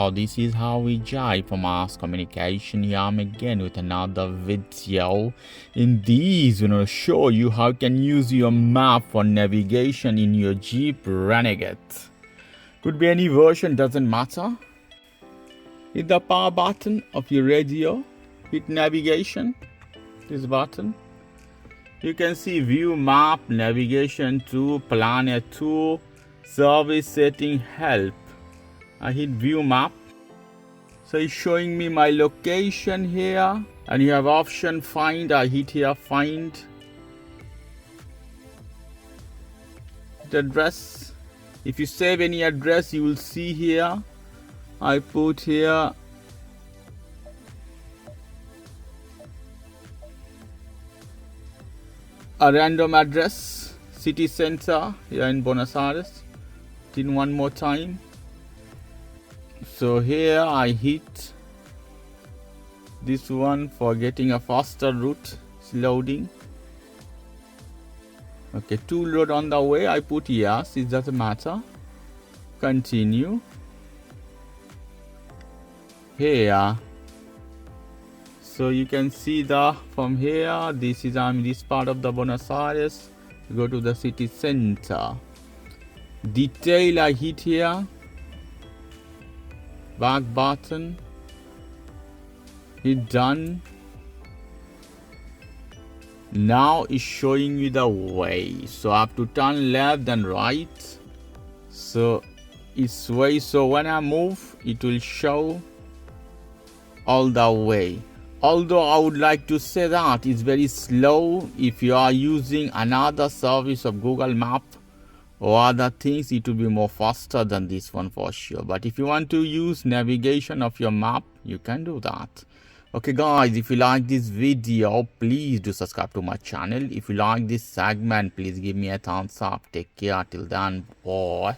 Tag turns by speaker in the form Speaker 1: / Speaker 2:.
Speaker 1: Hello, this is how we jive for mass communication. Here I'm again with another video. In this, we're going to show you how you can use your map for navigation in your Jeep Renegade. Could be any version, doesn't matter. Hit the power button of your radio. Hit navigation, this button. You can see view map, navigation tool, planner tool, service setting, help. I hit view map. So it's showing me my location here, and you have option find. I hit here find. The address. If you save any address, you will see here. I put here a random address, city center here in Buenos Aires. Did one more time. So here I hit this one for getting a faster route. It's loading. Okay, tool load on the way. I put yes, it doesn't matter. Continue. Here. So you can see the from here. This is I'm in this part of the Buenos Aires. Go to the city center. Detail I hit here. Back button, hit done. Now it's showing me the way, so I have to turn left and right, so it's way. So when I move, it will show all the way. Although I would like to say that it's very slow. If you are using another service of Google Map or other things, it will be more faster than this one for sure. But if you want to use navigation of your map, you can do that. Okay guys, if you like this video, please do subscribe to my channel. If you like this segment, please give me a thumbs up. Take care till then, bye.